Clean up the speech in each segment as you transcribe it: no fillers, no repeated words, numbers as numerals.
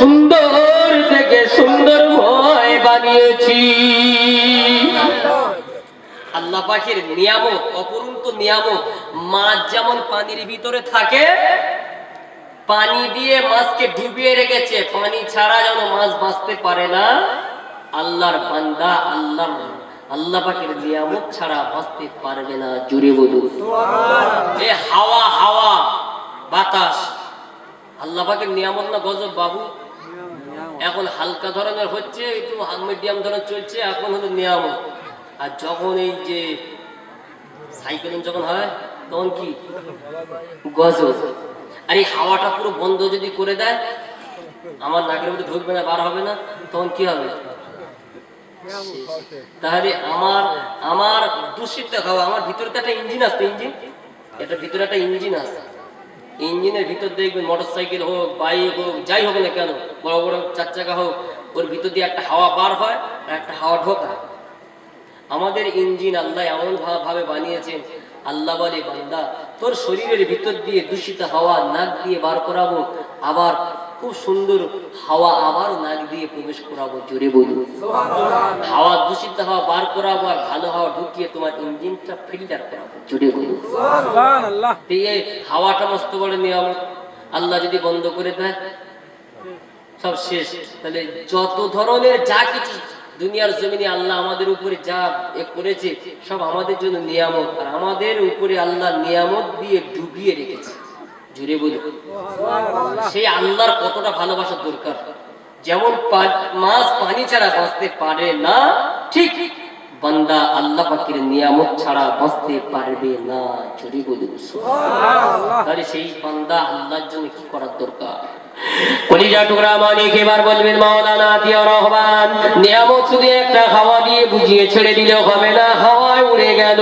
সুন্দর থেকে সুন্দরময় বানিয়েছি। আল্লাহ পাকের নিয়ামত, অপরন্ত নিয়ামত। মাছ যেমন পানির ভিতরে থাকে, পানি দিয়ে মাছকে ডুবিয়ে রেখেছে, পানি ছাড়া যেন মাছ বাঁচতে পারে না। আল্লাহর বান্দা আল্লাহ পাকের নিয়ামত ছাড়া বাঁচতে পারবে না। জুড়ে বলুন সুবহানাল্লাহ। এই হাওয়া বাতাস আল্লাহ পাকের নিয়ামত না গজব বাবু? এখন হালকা ধরনের হচ্ছে, একটু মিডিয়াম ধরনের চলছে, এখন হলো নিয়ামত। আর যখন এই যে সাইক্লোন যখন হয় তখন কি গজব। আর এই হাওয়াটা পুরো বন্ধ যদি করে দেয়, আমার নাকের মধ্যে ঢুকবে না, বার হবে না, তখন কি হবে? তাহলে আমার দূষিত খাওয়া, আমার ভিতরে তো একটা ইঞ্জিন আছে, ইঞ্জিন, এটা ভিতরে একটা ইঞ্জিন আছে। ইঞ্জিনের ভিতর দেখবেন মোটর সাইকেল হোক, বাইক হোক, যাই হোক না কেন, বড় বড় চার চাকা হোক, ওর ভিতর দিয়ে একটা হাওয়া বার হয় আর একটা হাওয়া ঢোকায়। আমাদের ইঞ্জিন আল্লাহ এমন ভাবে বানিয়েছেন, আল্লাহ বলে বান্দা তোর শরীরের ভিতর দিয়ে দূষিত হাওয়া নাক দিয়ে বার করাবো, আবার খুব সুন্দর হাওয়া আবার নাক দিয়ে প্রবেশ করাবো। জোরে বলুন সুবহানাল্লাহ। হাওয়া দূষিত হাওয়া বার করাবো আর ভালো হাওয়া ঢুকিয়ে তোমার ইঞ্জিনটা ফিল্টার করাবো। জোরে বলুন সুবহানাল্লাহ। এই হাওয়াটা মস্ত বড় নিয়ামত। আল্লাহ যদি বন্ধ করে দেয় সব শেষ। তাহলে যত ধরনের যা কিছু দুনিয়ার জমিনে আল্লাহ আমাদের উপরে যা করেছে সব আমাদের জন্য নিয়ামত, আর আমাদের উপরে আল্লাহ নিয়ামত দিয়ে ডুবিয়ে রেখেছে। জুড়ে বলি সেই আল্লাহর কতটা ভালোবাসার দরকার। যেমন মাছ পানি ছাড়া বাঁচতে পারে না, ঠিক বান্দা আল্লাহ পাকের নিয়ামত ছাড়া বাঁচতে পারবে না। জুড়ে বলি সুবহানাল্লাহ। তাহলে সেই বান্দা আল্লাহর জন্য কি করার দরকার? কলিজা টুকরা মালিক এবার বলবেন মাওলানা আতিয়া রহমান, নিয়ামত শুধু একটা হাওয়া দিয়ে বুঝিয়ে ছেড়ে দিলে হবে না, হাওয়ায় উড়ে গেল।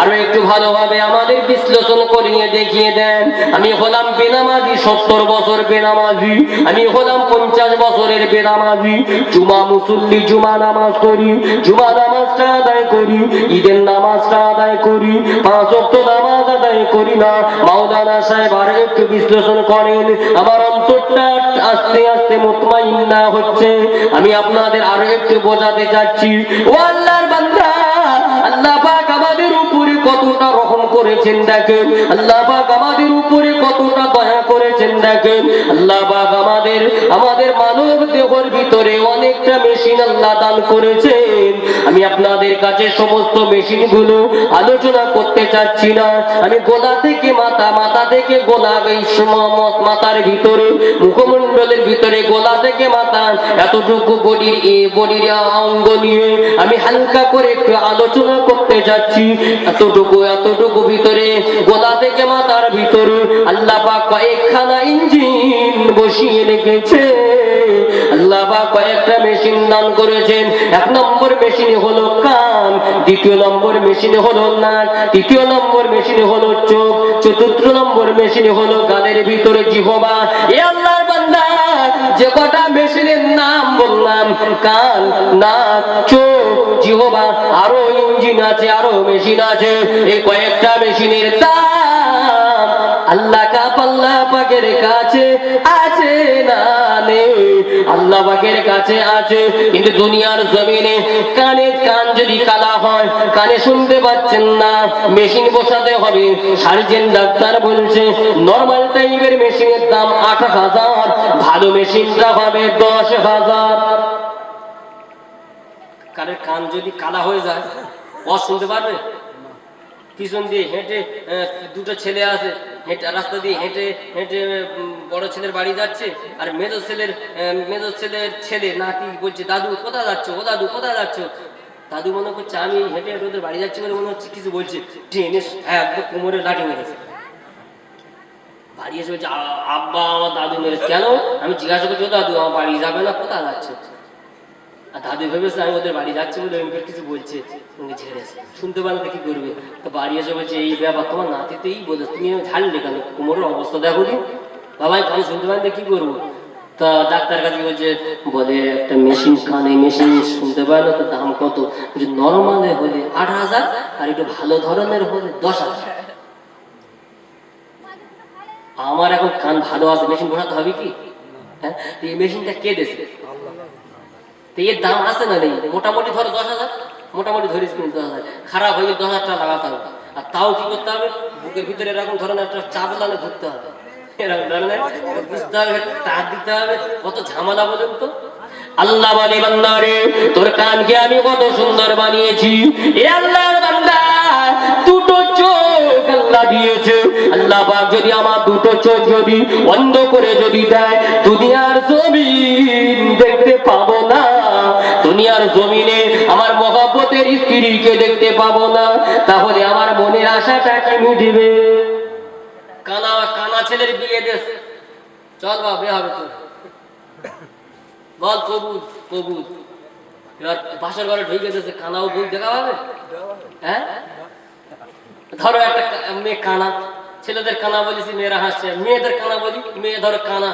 আরো একটু ভালোভাবে আমাদের বিশ্লেষণ করিয়ে দেখিয়ে দেন। আমি হলাম বেনামাজি, 70 বছর বেনামাজি, আমি হলাম 50 বছরের বেনামাজি। জুমা মুসল্লি, জুমা নামাজ করি, জুমা নামাজটা আদায় করি, ঈদের নামাজটা আদায় করি, 5 ওয়াক্ত নামাজ আদায় করি না। মাওলানা সাহেব আর একটু বিশ্লেষণ করেন, আমার অন্তরটা আস্তে আস্তে মুতমাইন্না হচ্ছে। আমি আপনাদের আরো একটু বোঝাতে চাচ্ছি, ও আল্লাহর বান্দা, আল্লাহ পাক আমাদের উপরে কতটা রহম করেছেন দেখেন, আল্লাহ পাক আমাদের উপরে কতটা দয়া করেছেন দেখেন। আল্লাহ পাক আমাদের মানব দেহের ভিতরে অনেকটা মেশিন আল্লাহ দান করেছেন। আমি আপনাদের কাছে সমস্ত মেশিনগুলো আলোচনা করতে চাচ্ছি না। আমি গোলা থেকে মাথা, মাথা থেকে গোলা, এই মাথার ভিতরে মুখমণ্ডলের ভিতরে গোলা থেকে মাথা এতটুকু বডির অঙ্গ নিয়ে আমি হালকা করে একটু আলোচনা করতে যাচ্ছি। এতটুকু ভিতরে গোলা থেকে মাথার ভিতরে আল্লাহ পাক কয়েকখানা ইঞ্জিন বসিয়ে রেখেছে। আল্লাহ পাক কয়েকটা মেশিন দান করেছেন। 1 নম্বর মেশিন হলো কান, 2 নম্বর মেশিন হলো নাক, 3 নম্বর মেশিন হলো চোখ, 4 নম্বর মেশিন হলো গালের ভিতরে জিহ্বা। এ আল্লাহর বান্দা, যে কটা মেশিনের নাম বললাম, কান, নাক, চোখ, জিহ্বা, আরো ইঞ্জিন আছে, আরো মেশিন আছে। এই কয়েকটা মেশিনের দাম আল্লাহ পাকের কাছে আছে না নেই? আল্লাহ পাকের কাছে আছে। কিন্তু দুনিয়ার জমিনে কান যদি কালা হয়, কানে শুনতে পাচ্ছেন না, মেশিন বসাতে হবে। সার্জেন্ট ডাক্তার বলছে নরমাল টাইপের মেশিনের দাম 8,000, ভালো মেশিনটা হবে 10,000। কানের কান যদি কালা হয়ে যায়, ও শুনতে পারবে? পিছন দিয়ে হেঁটে 2টো ছেলে আছে, রাস্তা দিয়ে হেঁটে হেঁটে বড় ছেলের বাড়ি যাচ্ছে, আর মেজর ছেলের ছেলে নাতি বলছে দাদু কোথায় যাচ্ছ, ও দাদু কোথায় যাচ্ছ? দাদু মনে করছে আমি হেঁটে হেঁটে ওদের বাড়ি যাচ্ছি বলে মনে হচ্ছে কিছু বলছে, ট্রেনে একদম কোমরে লাঠি মেরেছে। বাড়ি এসে বলছে আব্বা আমার দাদু মেরেছে। কেন? আমি জিজ্ঞাসা করছি, দাদু আমার বাড়ি যাবে না, কোথায় যাচ্ছে? আর দাদু ভেবেছে আমি ওদের বাড়ি যাচ্ছি বলে ওকে কিছু বলছে, ঝেড়েছে। শুনতে পারলে কি করবে? তো বাড়ি এসে বলছে এই ব্যাপার তোমার নাতিতেই বলে, তুমি ঝাড়লে কেন? কোমরের অবস্থা দেখো নি বাবা, আমি শুনতে পারলে কি করবো? তা ডাক্তার কাছে বলে একটা মেশিন, কানে মেশিন শুনতে পায় না, তো দাম কত? নরমালে হলে 8,000, আর একটু ভালো ধরনের হলে 10,000। আমার এখন কান ভালো আছে, মেশিন বসাতে হবে কি? হ্যাঁ, এই মেশিনটা কে দিয়েছে? তো এর দাম আছে না নেই? মোটামুটি ধরো 10,000, মোটামুটি ধরিস কিন্তু 10,000, খারাপ হয়ে গেলে 10,000 টাকা লাগাতে হবে। আর তাও কি করতে হবে? বুকের ভিতরে এরকম ধরনের একটা চাবলানে ঘুরতে হবে, এরকম ধরনের বুঝতে হবে, তার দিতে হবে, কত ঝামেলা বলুন তো। আল্লাহ বলে বান্দারে তোর কানকে আমি কত সুন্দর বানিয়েছি। এ আল্লাহর বান্দা, দুটো চোখ আল্লাহ দিয়েছে। আল্লাহ পাক যদি আমার দুটো চোখ যদি বন্ধ করে যদি দেয়, দুনিয়ার জমিন দেখতে পাবো না, দুনিয়ার জমিনে আমার মহব্বতের স্ত্রীকে দেখতে পাবো না, তাহলে আমার মনের আশাটা কি মিটবে? কানা কানা ছেলের বিয়ে দেশ, চল বাবা বিয়ে হবে তোর, বল কবুল কবুল। এবার বাসার ঘরে ঢুকে গেছে, কানাও বই দেখা পাবে? হ্যাঁ, ধরো একটা মেয়ে কানা, ছেলেদের কানা বলেছি মেয়েরা হাসছে, মেয়েদের কানা বলি, মেয়ে ধরো কানা,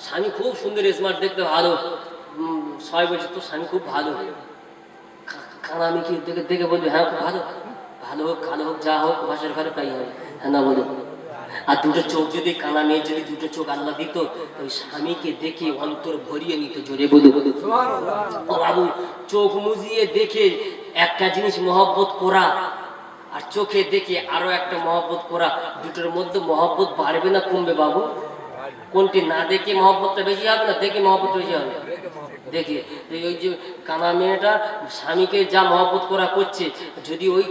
স্বামী খুব সুন্দর স্মার্ট, দেখতে ভালো, সবাই বলছে তোর স্বামী খুব ভালো। কানা আমি কি দেখে দেখে বলবি হ্যাঁ খুব ভালো? ভালো হোক কালো হোক যা হোক, বাসার ঘরে তাই হবে, হ্যাঁ না বলো? আর দুটো চোখ যদি কানা মেয়ে যদি দুটো চোখ আল্লাহ দিত, ওই স্বামীকে দেখে অন্তর ভরিয়ে নিত। জোরে বলু ও বাবু, চোখ মুজিয়ে দেখে একটা জিনিস মহব্বত করা, আর চোখে দেখে আরো একটা মহব্বত করা, দুটোর মধ্যে মহব্বত বাড়বে না কমবে বাবু? কোনটি? না দেখে মহব্বতটা বেশি হবে না দেখে মহব্বত বেশি হবে? দেখে। ওই যে কানা মেয়েটা স্বামীকে যা মহব্বত করা করছে, যদি ওই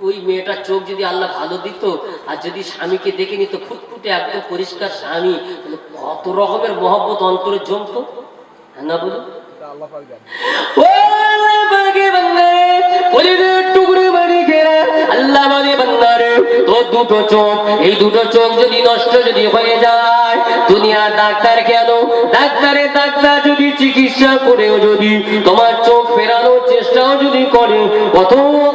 ওই মেয়েটার চোখ যদি আল্লাহ ভালো দিত, আর যদি স্বামীকে দেখে নিত ফুটফুটে একদম পরিষ্কার স্বামী, তাহলে কত রকমের মহব্বত অন্তরে জমতো, হ্যাঁ না বলুন? আল্লাহ বলে বান্দারে তোর দুটো চোখ, এই দুটো চোখ যদি নষ্ট যদি হয়ে যায়, দুনিয়ার ডাক্তার কেন ডাক্তার যদি চিকিৎসা করেও যদি তোমার চোখ ফেরানোর চেষ্টাও যদি করে, কত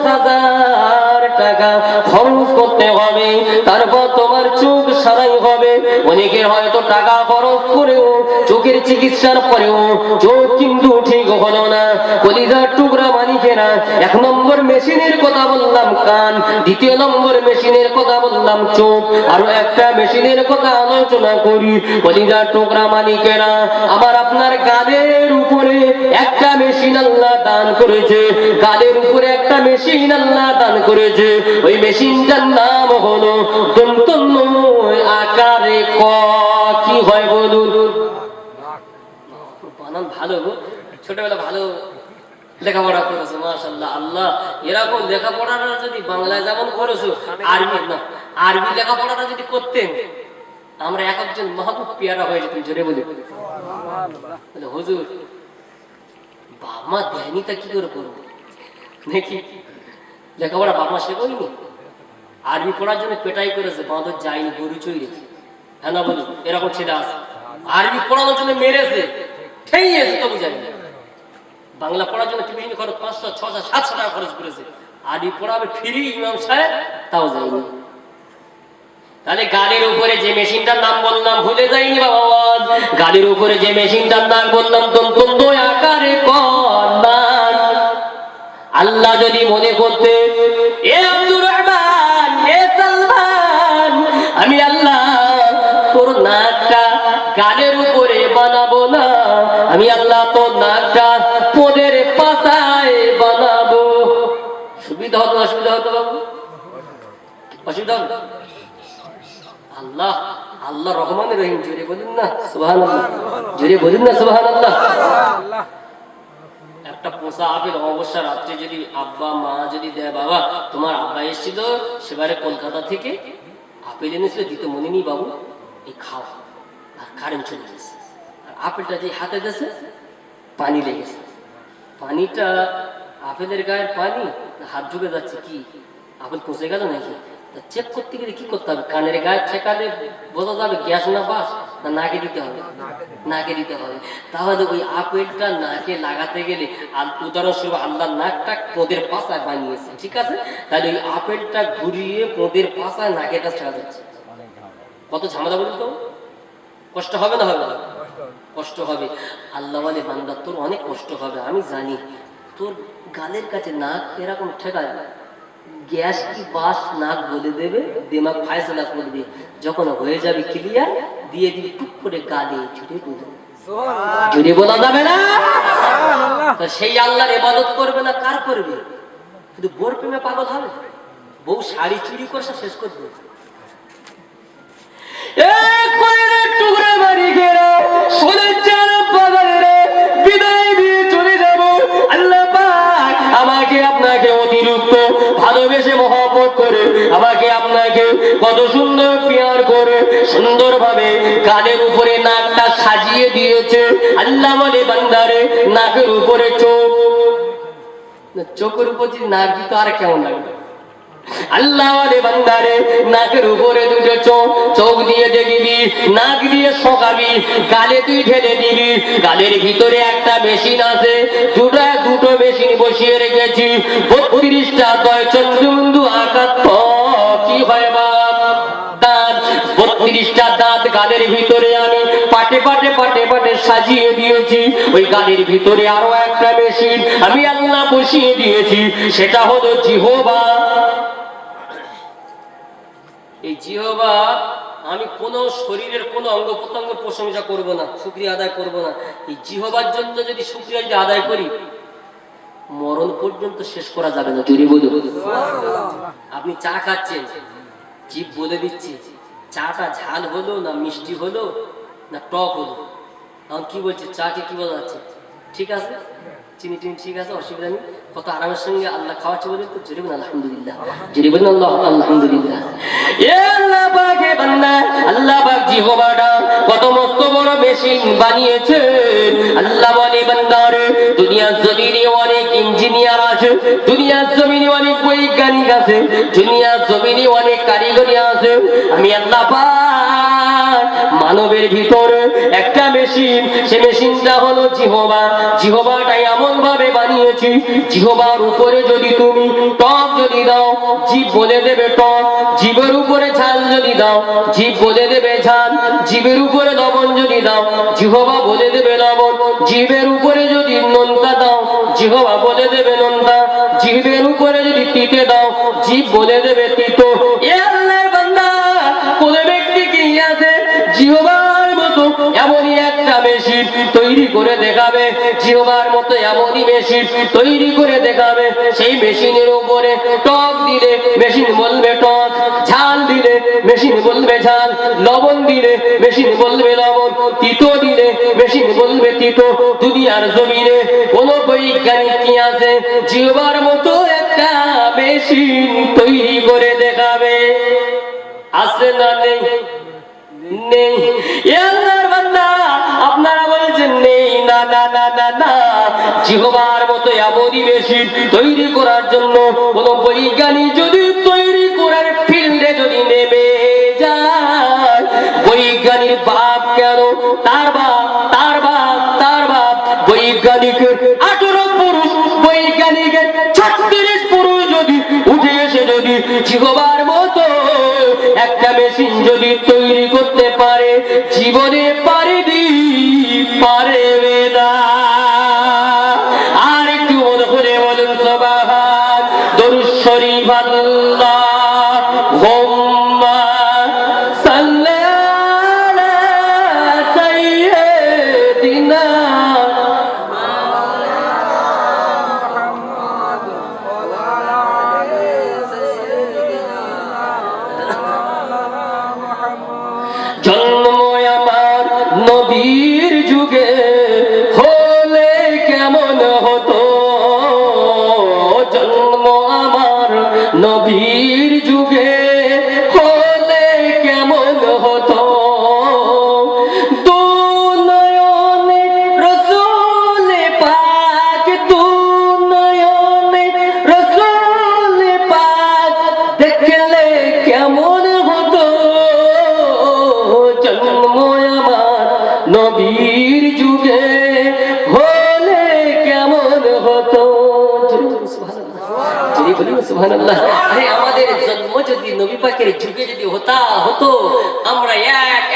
হাজার টাকা খরচ করতে হবে, তারপর তোমার চোখ সারাই হবে। অনেকের হয়তো টাকা খরচ করেও চোখের চিকিৎসার পরেও চোখ কিন্তু ঠিক হলো না। কলিজার টুকরা মানিকেরা, 1 নম্বর মেশিনের কথা বললাম কান, 2 নম্বর মেশিনের কথা বললাম চোখ, আরো একটা মেশিনের কথা আলোচনা করি। কলিজার টুকরা মানিকেরা, আমার আপনার গালের উপরে একটা মেশিন আল্লাহ দান করেছে, গালের উপরে একটা মেশিন আল্লাহ দান করেছে। ওই মেশিনটার নাম হলো দন্তন্য আকারে ক, কি হয় বলুন? বানান ভালো, ছোটবেলা ভালো লেখাপড়া করেছো মাশাআল্লাহ। আল্লাহ এরকম লেখাপড়াটা যদি বাংলায় যেমন করেছো, আরবি না, আরবি লেখাপড়াটা যদি করতেন, আমরা এক একজন মাহবুব পেয়ারা হয়ে যেতাম। জোরে বলি হুজুর, বাবা দেয়নি তা কি করে করবো নাকি? লেখাপড়া বাবা শেখোয়নি, আরবি পড়ার জন্য পেটাই করেছে, বাঁধর যায়নি, গরু চইরেছে, হ্যাঁ না বলুন? এরকম ছেলে আছে, আরবি পড়ানোর জন্য মেরেছে, ঠেইয়েছে, তবু যায়নি। বাংলা পড়ার জন্য টিউশন খরচ 500, 600, 700 টাকা খরচ করেছে, আরবি পড়াবে ফ্রি ইমাম সাহেব, তাও যায়নি। তাহলে গালের উপরে যে মেশিনটার নাম বললাম ভুলে যায়নি বাবা, গালের উপরে যে মেশিনটার নাম বললাম দন্তন্য আকারে কন্যান। আল্লাহ যদি মনে করতে, এ আব্দুর রহমান, এ সালমান, আমি আল্লাহ তোর নাকটা গালের উপরে বানাবো না, আমি আল্লাহ তোর নাকটা পোদের পাশায় বানাবো, সুবিধা হতো অসুবিধা হতো বাবু? অসুবিধা হতো? আল্লাহ আল্লাহ রহমান রহিম, জোরে বলুন না সুবহানাল্লাহ, জোরে বলুন না সুবহানাল্লাহ। একটা পোষা আপেল অবশ্য রাত্রে যদি আব্বা মা যদি দেয়, বাবা তোমার আব্বা এসেছিল সেবারে কলকাতা থেকে, আপেল এনেছিল, দিতে মনে নেই বাবু, এই খাও, আর কারেন্ট চলে গেছে, আর আপেলটা যে হাতে গেছে পানি লেগেছে, পানিটা আপেলের গায়ের পানি, হাত ঢুকে যাচ্ছে, কি আপেল পচে গেল নাকি? চেক করতে গেলে কি করতে হবে? কানের গায়ে ঠেকালে বোঝা যাবে গ্যাস না বাস, না নাকে দিতে হবে? নাকে দিতে হবে। তাহলে ওই আপেলটা নাকে লাগাতে গেলে, আর উদাহরণস্বরূপ আল্লাহ নাকটা পোদের পাশায় বানিয়েছে, ঠিক আছে? তাহলে ওই আপেলটা ঘুরিয়ে পোদের পাশায় নাকেটা ছেড়া যাচ্ছে, কত ঝামেলা বলুন তো? কষ্ট হবে না হবে না? কষ্ট হবে। আল্লাহ বলে বান্দা তোর অনেক কষ্ট হবে, আমি জানি, তোর গালের কাছে নাক এরকম ঠেকায়, গ্যাস কি বাস নাক বলে দেবে, দিমাগ ফায়সালা করবে, যখন হয়ে যাবে ক্লিয়ার দিয়ে দিবি টুক করে গালে ছুটে বুঝে যদি বলা যাবে না, তা সেই আল্লাহর ইবাদত করবে না কার করবে? শুধু বোর প্রেমে পাগল হবে, বউ শাড়ি চুরি করে শেষ করবে। আমাকে আপনাকে অতিরিক্ত ভালোবেসে মহব্বত করে, আমাকে আপনাকে কত সুন্দর প্যার করে সুন্দরভাবে কানের উপরে নাকটা সাজিয়ে দিয়েছে। আল্লাহ বলে বান্দারে নাকের উপরে চোখ, চোখের উপর যদি নাক দিত আর কেমন লাগবে? আল্লাহ বলে বান্দারে নাকের উপরে দুটো চোখ, চোখ দিয়ে দেখবি, নাক দিয়ে শোকাবি, গালে তুই ঢেলে দিবি। গালের ভিতরে একটা মেশিন আছে, দুটো মেশিন বসিয়ে রেখেছি। 32টা দয় চন্দ্রবিন্দু আকার কি হয় বাপ? দাঁত। 32টা দাঁত গালের ভিতরে আমি পাটে পাটে পাটে পাটে সাজিয়ে দিয়েছি। ওই গালের ভিতরে আরো একটা মেশিন আমি আল্লাহ বসিয়ে দিয়েছি, সেটা হলো জিহ্বা। এই জিহ্বা, আমি কোন শরীরের কোন অঙ্গ প্রত্যঙ্গের প্রশংসা করব না, শুকরিয়া আদায় করব না। এই জিহ্বার জন্য যদি শুকরিয়া যদি আদায় করি, মরণ পর্যন্ত শেষ করা যাবে না। জোরে বলুন। আপনি চা খাচ্ছেন, জিভ বলে দিচ্ছে চাটা ঝাল হলো না মিষ্টি হলো না টক হলো। এখন কি বলছে, চাকে কি বলা যাচ্ছে? ঠিক আছে, চিনি টিনি ঠিক আছে, অসুবিধা নেই। কত আরামের সঙ্গে আল্লাহ খাওয়াচ্ছে বলে তো জোরে বলুন আলহামদুলিল্লাহ, জোরে বলুন আল্লাহ আলহামদুলিল্লাহ। আল্লাহ পাকে বান্দা, আল্লাহ পাক জিহ্বাটা কত মস্ত বড় মেশিন বানিয়েছে। আল্লাহ বলে বান্দারে দুনিয়ার জমিনে অনেক ইঞ্জিনিয়ার আছে, দুনিয়ার জমিনে অনেক বৈজ্ঞানিক আছে, দুনিয়ার জমিনে অনেক কারিগরি আছে। আমি আল্লাহ পাক মানবের ভিতরে একটা মেশিন, সে মেশিনটা হলো জিহ্বা। জিহ্বাটা এমন ভাবে বানিয়েছি, জিহ্বার উপরে যদি তুমি টক যদি দাও, জিভ বলে দেবে টক। জিভের উপরে ঝাল যদি দাও, জিভ বলে দেবে ঝাল। জিভের উপরে লবণ যদি দাও, জিহ্বা বলে দেবে লবণ। জিভের উপরে যদি নোনতা দাও, জিহ্বা বলে দেবে নোনতা। জিভের উপরে যদি তিতে দাও, জিভ বলে দেবে তিতো। এ আল্লাহর বান্দা, কোন ব্যক্তি কি আছে জিহ্বার মতো এমনই একটা মেশিন তৈরি করে দেখাবে, জিহ্বার মতো এমনই মেশিন তৈরি করে দেখাবে। সেই মেশিনের উপরে টক দিলে মেশিন বলবে টক, ঝাল দিলে মেশিন বলবে ঝাল, লবণ দিলে মেশিন বলবে লবণ, তিতো দিলে মেশিন বলবে তিতো। দুনিয়ার জমিনে কোন বৈজ্ঞানিক কি আছে জিহ্বার মতো একটা মেশিন তৈরি করে দেখাবে? আছে না নেই? নেই। আল্লাহর বান্দা, আপনারা বলেছেন নেই। না না না না না, জিহ্বার মতো এমনই মেশিন তৈরি করার জন্য কোন বৈজ্ঞানিক যদি তৈরি করার ফিল্ডে যদি নেমে যায়, বৈজ্ঞানিক বাপ কেন, তার বাপ তার বাপ তার বাপ বৈজ্ঞানিকের 18 পুরুষ, বৈজ্ঞানিকের 36 পুরুষ যদি উঠে এসে যদি জিহ্বার মতো একটা মেশিন যদি তৈরি করতে পারে, জীবনে পারেনি, পারবে না। আর একটু মনে করে বলুন সুবহান, দরুদ শরীফ আল্লাহুম্মা সাল্লি আলা সাইয়্যিদিনা জন্ম আমার নবীর যুগে হলে কেমন হতো, জন্ম আমার নবীর যুগে হলে কেমন হতো। দুনয়নে রাসূল পাক, দুনয়নে রাসূল পাক দেখলে কেমন হতো, জন্ম আমার নবীর যুগে হলে কেমন হতো। সুবহানাল্লাহ। আরে আমাদের জন্ম যদি নবী পাকের যুগে যদি হতো, আমরা এক